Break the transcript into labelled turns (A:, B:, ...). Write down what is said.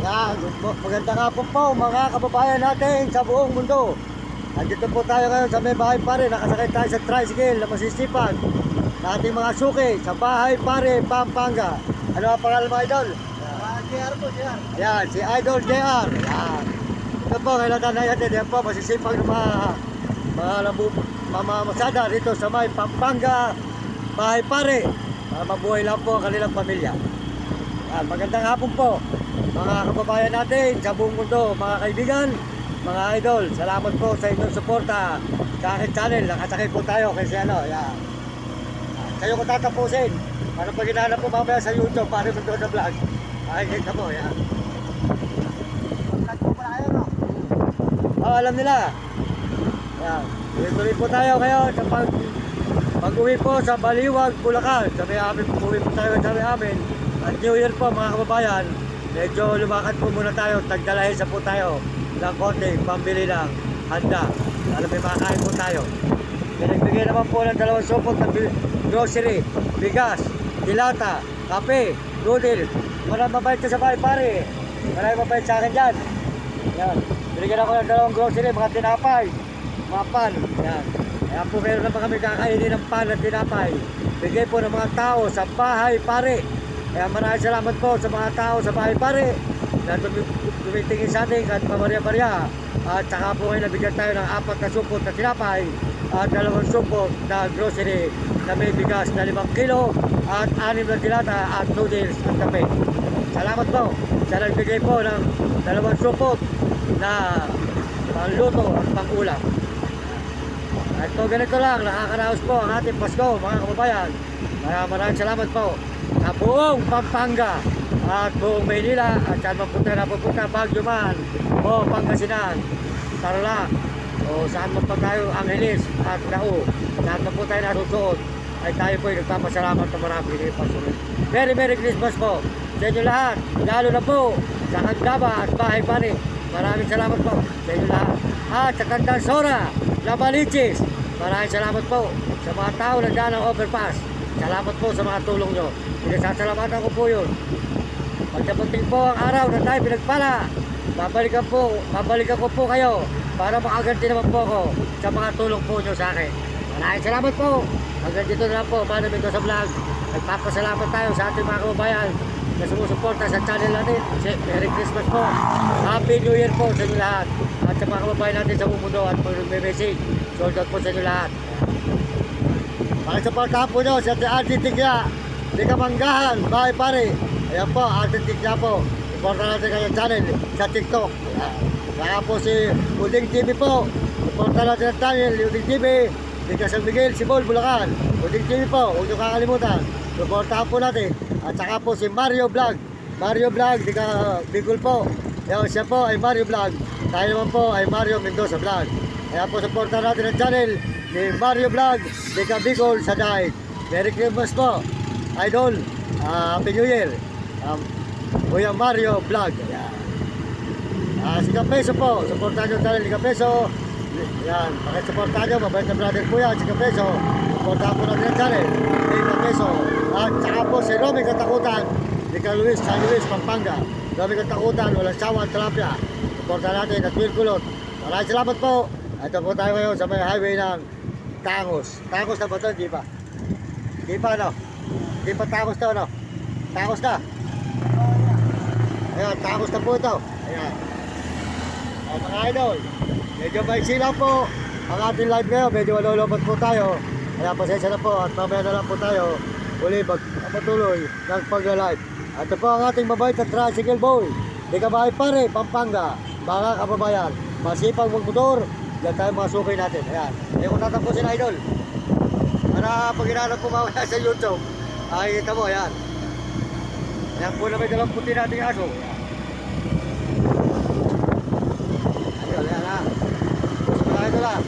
A: Ayan, magandang hapon po mga kababayan natin sa buong mundo. Nandito po tayo ngayon sa may bahay pare. Nakasakay tayo sa tricycle na masisipag na ating mga suki sa bahay pare, Pampanga. Ano ang pangalan mga idol?
B: JR po, JR.
A: Ayan, si Idol JR. Ayan. Ito po, kailangan na natin. Yan po, masisipag ng mga masada rito sa may Pampanga bahay pare. Para mabuhay lang po ang kanilang pamilya. Ayan, magandang hapon po mga kababayan natin sa buong mundo, mga kaibigan, mga idol. Salamat po sa inyong suporta sa aking channel. Nakasakay po tayo kasi yan. Kayo ko tatapusin. Ano pag hinahanap po mamaya sa YouTube para sa vlog. Makikita mo, yan.
B: Vlog po pala kayo, no?
A: Alam nila. Yan. Tuloy po tayo ngayon sa pag-uwi po sa Baliwag, Bulacan. Sabi amin, pag-uwi po tayo sabi amin. At New Year po mga kababayan. Medyo lumakad po muna tayo. Tagdalahisa po tayo ng konting pambili ng handa. Alam may makakain po tayo. Pinagbigay naman po ng 2 supot ng grocery, bigas, dilata, kape, noodles. Maraming mabait ka sa bahay pare. Maraming mabait sa akin dyan. Yan. Binigyan ako ng 2 grocery, mga tinapay, mga pan. Yan. Kaya po meron naman kami kakainin ng pan at tinapay. Bigay po ng mga tao sa bahay pare. Kaya maraming salamat po sa mga tao sa bahay pare na tumitingin sa atin kahit pamarya-barya. At saka po ngayon nabigyan tayo ng 4 na supot na tinapay at 2 supot na grocery na may bigas na 5 kilo at 6 na dilata at noodles at kape. Salamat po sa nagbigay po ng 2 supot na pangluto at pangulam. At po ganito lang, nakakaraos po ang ating Pasko mga kababayan. Maraming salamat po sa buong Pampanga at buong Maynila at saan mapunta na pupunta, Baguio man o Pangasinan, Tarlac o saan man pa tayo, Angeles at Lao, saan man po tayo nasusuot ay tayo po ay nagpapasalamat na marami ni Pasulot. Merry Christmas po sa inyo lahat, lalo na po sa Candaba at bahay pare. Maraming salamat po sa inyo lahat. At sa Candansora, Labaliches, maraming salamat po sa mga tao na dyan ng overpass. Salamat po sa mga tulong nyo. Pinasasalamatan ko po yun. Pagdating po ang araw na tayo pinagpala, babalikan ko po kayo para makaganti naman po ako sa mga tulong po nyo sa akin. Maraming salamat po. Hanggang dito na lang po, Manong Mendoza Vlog. Nagpapasalamat tayo sa ating mga kababayan na sumusuporta sa channel natin. Merry Christmas po. Happy New Year po sa inyo lahat. At sa mga kababayan natin sa buong mundo at mag-message. Sold out po sa inyo lahat. Pakisuportahan po nyo sa Ate Tigya, di Kamanggahan, bahay pare. Ayan po, Ate Tigya po. Suportahan natin kanyang channel sa TikTok. Saka po si Uding TV po. Suportahan natin ang channel, Uding TV. Di San Miguel, Sibol, Bulacan. Uding TV po, huwag nyo kakalimutan. Suportahan po natin. At saka po si Mario Vlog. Mario Vlog, di Bicol po. Yan, siya po ay Mario Vlog. Tayo naman po ay Mario Mendoza Vlog. Kaya po suportahan natin ang channel ni Mario Vlog, di Bicol sa Daig. Merry Christmas po, Idol. Happy New Year. Kuya Mario Vlog. Si Kapeso po, suportahan nyo ang channel ni Kapeso. Yan, pakisuportahan nyo, mabait na brother po yan, si Kapeso. Suportahan po natin ang channel ni Kapeso. At saka po si Romy Katakutan, di Luis, San Luis, Pampanga. Romy Katakutan, walang sawa at talapia. Suportahan natin at Will Kulot. Maraming salamat po. Ito po tayo ngayon sa may highway ng Tangos. Tangos na ba ito? Di ba? Di ba no? Di ba Tangos to no? Tangos na. Ayan, Tangos na po ito. Ayan. O mga idol, medyo may silang po ang ating live ngayon. Medyo malulobot po tayo. Kaya pasensya na po at mamaya na lang po tayo uli magpatuloy ng pag-live. At ito po ang ating mabait na tricycle boy. Di Bahay Pare, Pampanga. Mga kababayan, masipag magmotor. Yan tayo mga sukay natin. Ayan. Ngayon kung tatapusin na idol. Para pag hinahanap po mamaya sa YouTube, ay kita mo, ayan. Ayan po na may dalang puti nating aso. Ayan. Ayan ha. Gusto na ito lang.